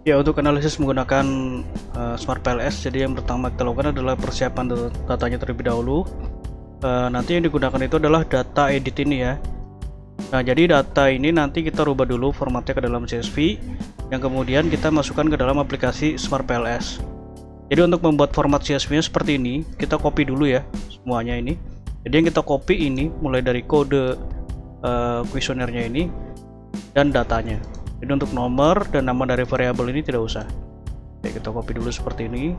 Ya, untuk analisis menggunakan Smart PLS, jadi yang pertama kita lakukan adalah persiapan datanya terlebih dahulu. Nanti yang digunakan itu adalah data edit ini ya. Nah, jadi data ini nanti kita rubah dulu formatnya ke dalam CSV, yang kemudian kita masukkan ke dalam aplikasi Smart PLS. Jadi untuk membuat format CSV-nya seperti ini, kita copy dulu ya semuanya ini. Jadi yang kita copy ini mulai dari kode kuesionernya ini dan datanya. Jadi untuk nomor dan nama dari variabel ini tidak usah. Oke, kita copy dulu seperti ini.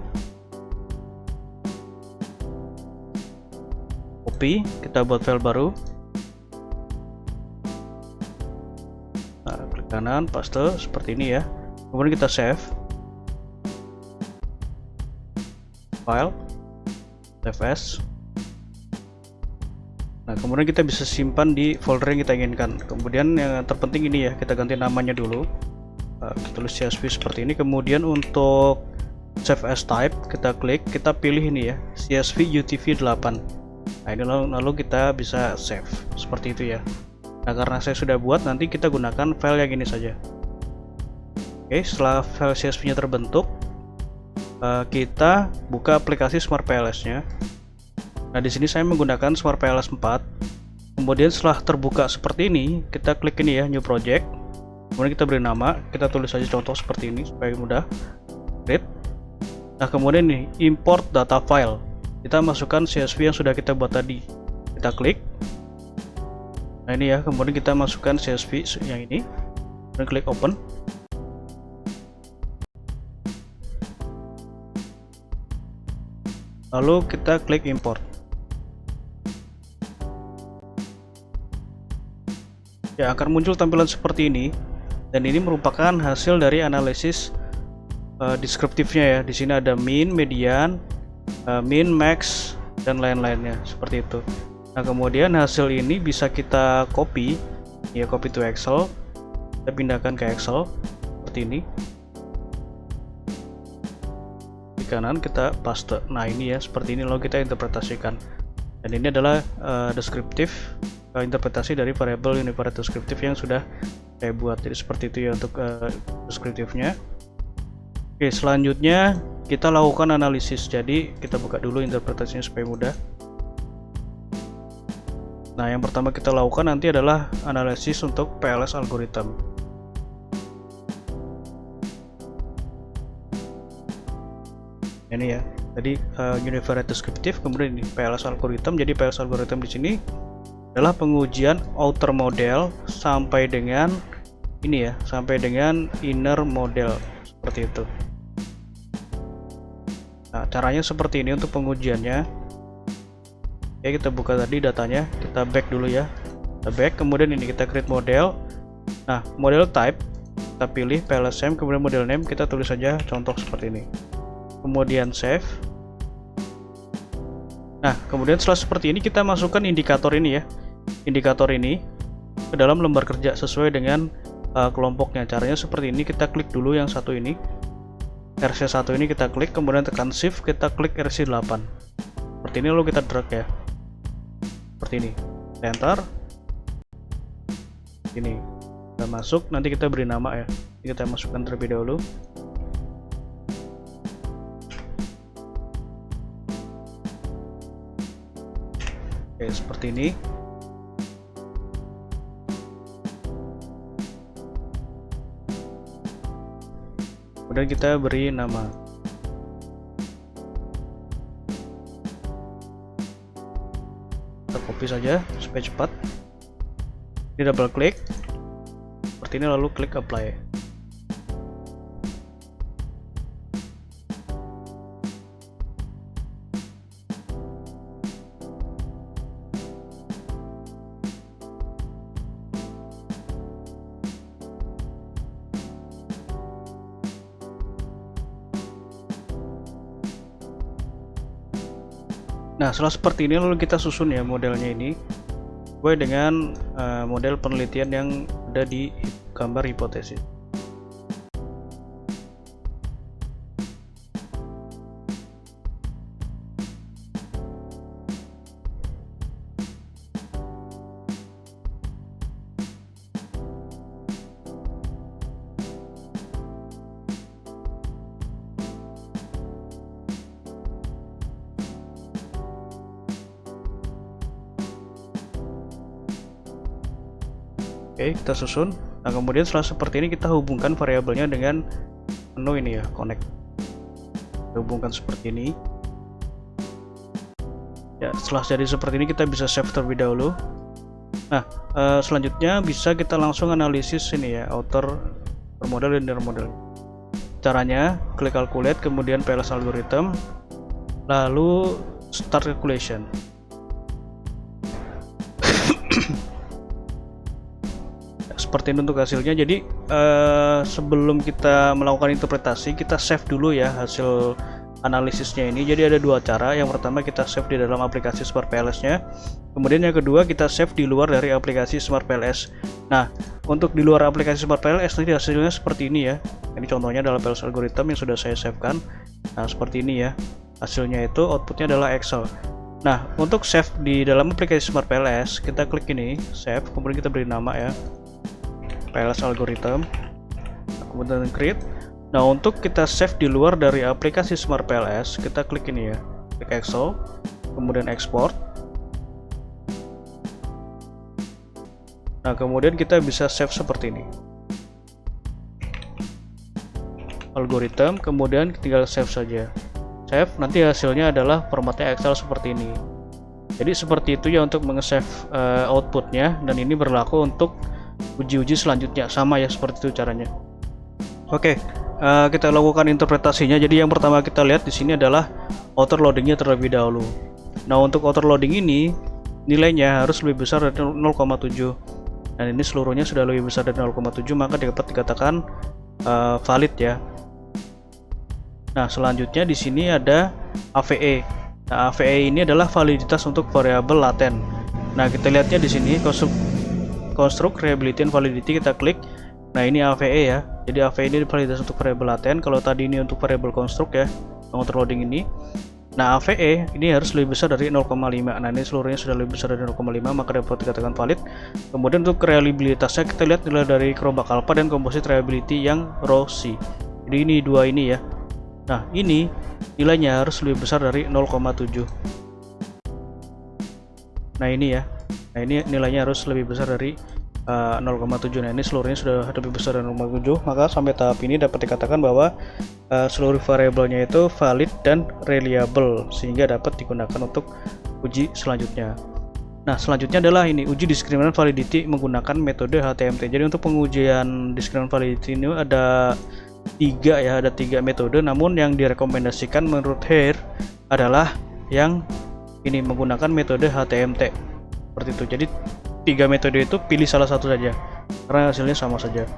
Copy, kita buat file baru. Nah, klik kanan, paste seperti ini ya. Kemudian kita save. File, save as. Nah, kemudian kita bisa simpan di folder yang kita inginkan. Kemudian yang terpenting ini ya, kita ganti namanya dulu. Kita tulis CSV seperti ini. Kemudian untuk save as type, kita klik, kita pilih ini ya, CSV UTF-8. Nah, ini lalu kita bisa save seperti itu ya. Nah, karena saya sudah buat, nanti kita gunakan file yang ini saja. Oke, setelah file CSV-nya terbentuk, kita buka aplikasi Smart PLS-nya. Nah, di sini saya menggunakan Smart PLS 4. Kemudian setelah terbuka seperti ini, kita klik ini ya, New Project. Kemudian kita beri nama, kita tulis saja contoh seperti ini supaya mudah. Create. Nah, kemudian ini import data file. Kita masukkan CSV yang sudah kita buat tadi. Kita klik. Nah, ini ya, kemudian kita masukkan CSV yang ini. Kemudian klik open. Lalu kita klik import. Ya, akan muncul tampilan seperti ini, dan ini merupakan hasil dari analisis deskriptifnya ya. Di sini ada mean, median, min, max, dan lain-lainnya seperti itu. Nah, kemudian hasil ini bisa kita copy, ya, copy to Excel. Kita pindahkan ke Excel seperti ini. Di kanan kita paste. Nah, ini ya, seperti ini lalu kita interpretasikan. Dan ini adalah deskriptif. Interpretasi dari variabel univariate deskriptif yang sudah saya buat. Jadi seperti itu ya untuk deskriptifnya. Oke, selanjutnya kita lakukan analisis. Jadi kita buka dulu interpretasinya supaya mudah. Nah, yang pertama kita lakukan nanti adalah analisis untuk PLS algorithm. Ini ya, jadi univariate deskriptif, kemudian ini PLS algorithm. Jadi PLS algorithm di sini adalah pengujian outer model sampai dengan ini ya, sampai dengan inner model seperti itu. Nah, caranya seperti ini untuk pengujiannya. Oke, kita buka tadi datanya, kita back dulu ya. Kita back, kemudian ini kita create model. Nah, model type kita pilih PLSM, kemudian model name kita tulis saja contoh seperti ini. Kemudian save. Nah, kemudian setelah seperti ini kita masukkan indikator ini ya. Indikator ini ke dalam lembar kerja sesuai dengan kelompoknya. Caranya seperti ini, kita klik dulu yang satu ini, RC1 ini kita klik, kemudian tekan shift, kita klik RC8 seperti ini, lalu kita drag ya seperti ini, enter. Ini kita masuk, nanti kita beri nama ya, kita masukkan terlebih dahulu. Oke, seperti ini. Kemudian kita beri nama. Kita copy saja supaya cepat. Ini double klik seperti ini, lalu klik apply. Nah, setelah seperti ini lalu kita susun ya modelnya ini sesuai dengan model penelitian yang ada di gambar hipotesis. Oke, kita susun. Nah, kemudian setelah seperti ini kita hubungkan variabelnya dengan menu ini ya, connect. Kita hubungkan seperti ini. Ya, setelah jadi seperti ini kita bisa save terlebih dahulu. Nah, selanjutnya bisa kita langsung analisis ini ya, outer model dan inner model. Caranya, klik calculate, kemudian PLS algorithm, lalu start calculation. Seperti ini untuk hasilnya. Jadi sebelum kita melakukan interpretasi, kita save dulu ya hasil analisisnya ini. Jadi ada dua cara. Yang pertama kita save di dalam aplikasi Smart PLS nya, kemudian yang kedua kita save di luar dari aplikasi Smart PLS. Nah, untuk di luar aplikasi Smart PLS nanti hasilnya seperti ini ya. Ini contohnya adalah PLS algorithm yang sudah saya save kan. Nah, seperti ini ya hasilnya, itu outputnya adalah Excel. Nah, untuk save di dalam aplikasi Smart PLS, kita klik ini save, kemudian kita beri nama ya, PLS algorithm, kemudian create. Nah, untuk kita save di luar dari aplikasi Smart PLS, kita klik ini ya, klik Excel, kemudian export. Nah, kemudian kita bisa save seperti ini, algorithm, kemudian tinggal save saja. Save, nanti hasilnya adalah formatnya Excel seperti ini. Jadi seperti itu ya untuk menge-save outputnya, dan ini berlaku untuk uji-uji selanjutnya, sama ya seperti itu caranya. Oke, kita lakukan interpretasinya. Jadi yang pertama kita lihat di sini adalah outer loadingnya terlebih dahulu. Nah, untuk outer loading ini nilainya harus lebih besar dari 0,7, dan ini seluruhnya sudah lebih besar dari 0,7, maka dapat dikatakan valid ya. Nah, selanjutnya di sini ada AVE. Nah, AVE ini adalah validitas untuk variabel laten. Nah, kita lihatnya di sini construct reliability and validity, kita klik. Nah, ini AVE ya. Jadi AVE ini validitas untuk variabel laten. Kalau tadi ini untuk variabel construct ya, outer loading ini. Nah, AVE ini harus lebih besar dari 0,5. Nah, ini seluruhnya sudah lebih besar dari 0,5, maka dapat dikatakan valid. Kemudian untuk reliabilitasnya kita lihat nilai dari kerombak alpha dan composite reliability yang row C. Jadi ini dua ini ya. Nah, ini nilainya harus lebih besar dari 0,7. Nah, ini ya. Nah, ini nilainya harus lebih besar dari 0,7. Nah, ini seluruhnya sudah lebih besar dari 0,7, maka sampai tahap ini dapat dikatakan bahwa seluruh variabelnya itu valid dan reliable, sehingga dapat digunakan untuk uji selanjutnya. Nah, selanjutnya adalah ini, uji discriminant validity menggunakan metode HTMT. Jadi untuk pengujian discriminant validity ini ada tiga metode, namun yang direkomendasikan menurut Hare adalah yang ini, menggunakan metode HTMT seperti itu. Jadi tiga metode itu pilih salah satu saja karena hasilnya sama saja.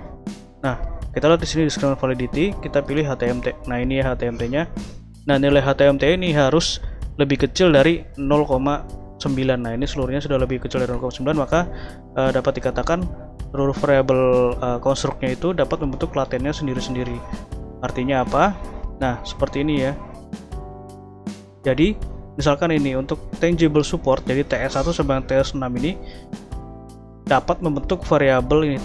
Nah, kita lihat di sini discriminant validity, kita pilih HTMT. Nah, ini ya HTMT-nya. Nah, nilai HTMT ini harus lebih kecil dari 0,9. Nah, ini seluruhnya sudah lebih kecil dari 0,9, maka dapat dikatakan seluruh variabel konstruknya itu dapat membentuk latennya sendiri-sendiri. Artinya apa? Nah, seperti ini ya. Jadi, misalkan ini untuk tangible support, jadi TS1 sampai TS6 ini dapat membentuk variabel ini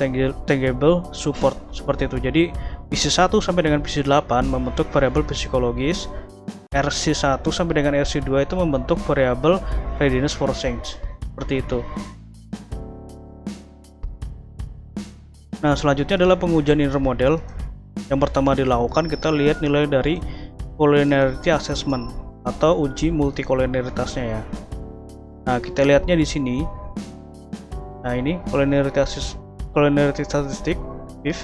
tangible support seperti itu. Jadi, PC1 sampai dengan PC8 membentuk variabel psikologis, RC1 sampai dengan RC2 itu membentuk variabel readiness for change. Seperti itu. Nah, selanjutnya adalah pengujian inner model. Yang pertama dilakukan, kita lihat nilai dari collinearity assessment atau uji multikoliniaritasnya ya. Nah, kita lihatnya di sini. Nah, ini collinearity statistic if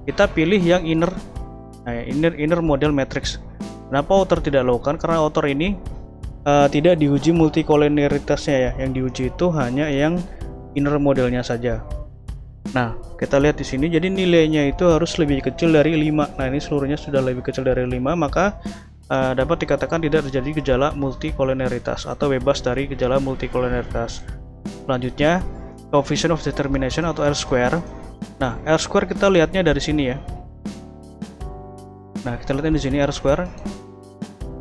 kita pilih yang inner. Nah, inner model matrix. Kenapa outer tidak lakukan? Karena outer ini tidak diuji multikoliniaritasnya ya. Yang diuji itu hanya yang inner modelnya saja. Nah, kita lihat di sini, jadi nilainya itu harus lebih kecil dari 5. Nah, ini seluruhnya sudah lebih kecil dari 5, maka dapat dikatakan tidak terjadi gejala multikoliniaritas atau bebas dari gejala multikoliniaritas. Selanjutnya, coefficient of determination atau R-square. Nah, R-square kita lihatnya dari sini ya. Nah, kita lihatnya di sini R-square.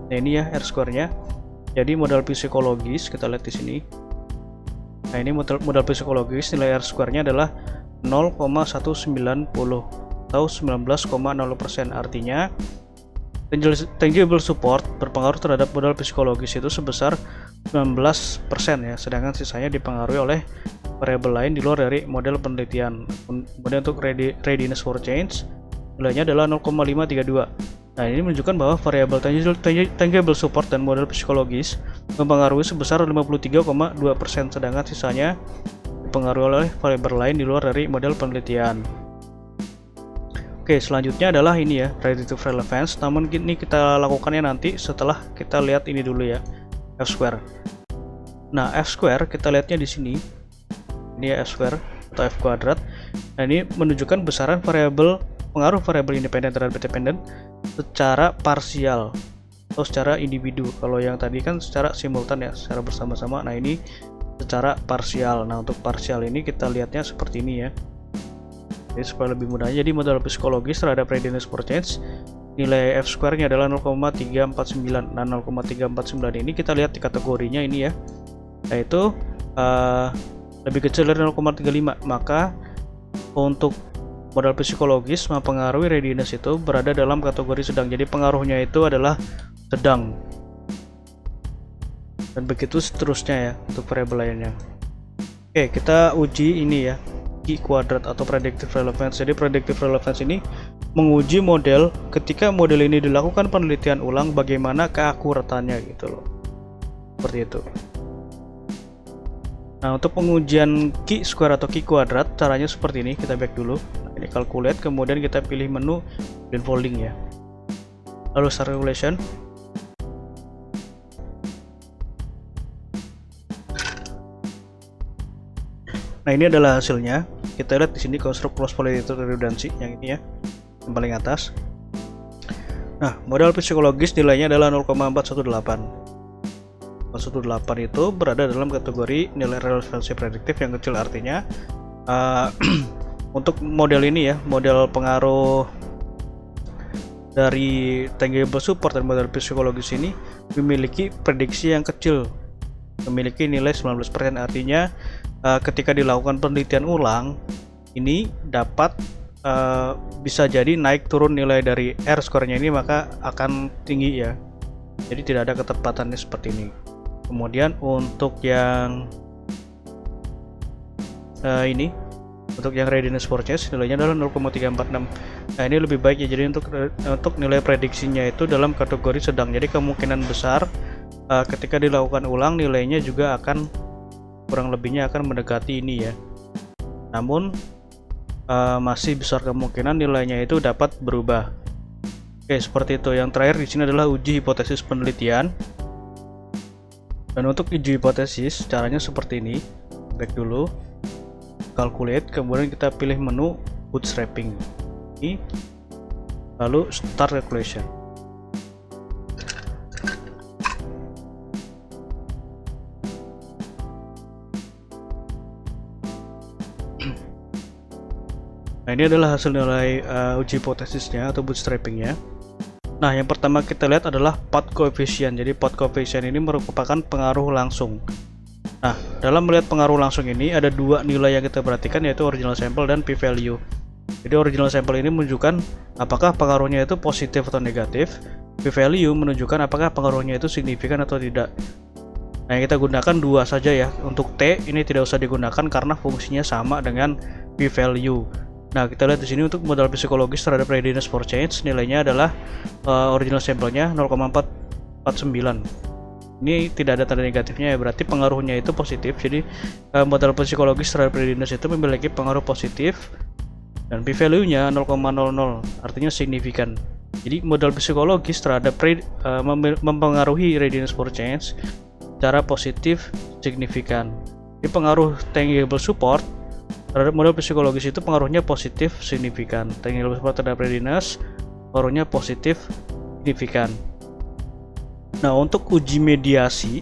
Nah, ini ya R-square-nya. Jadi modal psikologis kita lihat di sini. Nah, ini modal psikologis, nilai R-square-nya adalah 0,190 atau 19,0%. Artinya tangible support berpengaruh terhadap modal psikologis itu sebesar 19% ya, sedangkan sisanya dipengaruhi oleh variabel lain di luar dari model penelitian. Kemudian untuk readiness for change nilainya adalah 0,532. Nah, ini menunjukkan bahwa variabel tangible support dan model psikologis mempengaruhi sebesar 53,2%, sedangkan sisanya dipengaruhi oleh variabel lain di luar dari model penelitian. Oke, selanjutnya adalah ini ya, predictive relevance. Namun ini kita lakukannya nanti setelah kita lihat ini dulu ya, F-square. Nah, F-square kita lihatnya di sini. Ini ya F-square atau F kuadrat. Nah, ini menunjukkan besaran pengaruh variabel independen terhadap dependen secara parsial atau secara individu. Kalau yang tadi kan secara simultan ya, secara bersama-sama. Nah, ini secara parsial. Nah, untuk parsial ini kita lihatnya seperti ini ya. Jadi supaya lebih mudah, jadi model psikologis terhadap readiness for change nilai F-square-nya adalah 0,349. Nah, 0,349 ini kita lihat di kategorinya ini ya, yaitu lebih kecil dari 0,35. Maka untuk modal psikologis mempengaruhi readiness itu berada dalam kategori sedang. Jadi pengaruhnya itu adalah sedang. Dan begitu seterusnya ya untuk variabel lainnya. Oke, kita uji ini ya, Q kuadrat atau predictive relevance. Jadi predictive relevance ini menguji model ketika model ini dilakukan penelitian ulang bagaimana keakuratannya gitu loh. Seperti itu. Nah, untuk pengujian Q square atau Q kuadrat caranya seperti ini. Kita back dulu. Nah, ini calculate, kemudian kita pilih menu dan folding ya. Lalu start calculation. Nah, ini adalah hasilnya. Kita lihat di sini construct close polynomial redundancy yang ini ya, yang paling atas. Nah, modal psikologis nilainya adalah 0,418. 418 itu berada dalam kategori nilai relevansi prediktif yang kecil, artinya untuk model ini ya, model pengaruh dari tangible support dan model psikologis ini memiliki prediksi yang kecil, memiliki nilai 19%. Artinya ketika dilakukan penelitian ulang ini dapat bisa jadi naik turun nilai dari R skornya ini, maka akan tinggi ya. Jadi tidak ada ketepatannya seperti ini. Kemudian untuk yang ini, untuk yang readiness for change nilainya adalah 0,346. Nah, ini lebih baik ya. Jadi untuk nilai prediksinya itu dalam kategori sedang. Jadi kemungkinan besar ketika dilakukan ulang nilainya juga akan kurang lebihnya akan mendekati ini ya. Namun masih besar kemungkinan nilainya itu dapat berubah. Oke, seperti itu. Yang terakhir di sini adalah uji hipotesis penelitian. Dan untuk uji hipotesis caranya seperti ini. Back dulu, calculate, kemudian kita pilih menu bootstrapping ini, lalu start calculation. Nah, ini adalah hasil nilai uji hipotesisnya atau bootstrappingnya. Nah, yang pertama kita lihat adalah path coefficient. Jadi path coefficient ini merupakan pengaruh langsung. Nah, dalam melihat pengaruh langsung ini ada dua nilai yang kita perhatikan, yaitu original sample dan p-value. Jadi original sample ini menunjukkan apakah pengaruhnya itu positif atau negatif. P-value menunjukkan apakah pengaruhnya itu signifikan atau tidak. Nah, yang kita gunakan dua saja ya. Untuk T ini tidak usah digunakan karena fungsinya sama dengan p-value. Nah, kita lihat di sini untuk modal psikologis terhadap readiness for change nilainya adalah original sampelnya 0,449. Ini tidak ada tanda negatifnya ya, berarti pengaruhnya itu positif. Jadi modal psikologis terhadap readiness itu memiliki pengaruh positif dan p-value-nya 0,00, artinya signifikan. Jadi modal psikologis terhadap mempengaruhi readiness for change secara positif signifikan. Jadi pengaruh tangible support terhadap model psikologis itu pengaruhnya positif signifikan. Tangible support terhadap readiness pengaruhnya positif signifikan. Nah, untuk uji mediasi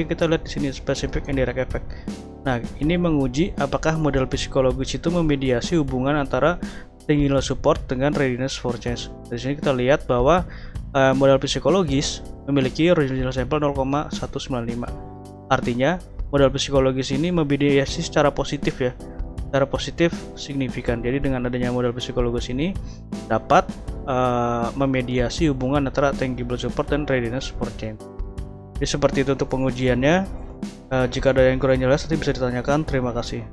kita lihat di sini specific indirect effect. Nah, ini menguji apakah model psikologis itu memediasi hubungan antara tangible support dengan readiness for change. Di sini kita lihat bahwa model psikologis memiliki original sample 0,195. Artinya modal psikologis ini memediasi secara positif ya, secara positif signifikan. Jadi dengan adanya modal psikologis ini dapat memediasi hubungan antara tangible support dan readiness for change. Jadi seperti itu untuk pengujiannya. Jika ada yang kurang jelas nanti bisa ditanyakan. Terima kasih.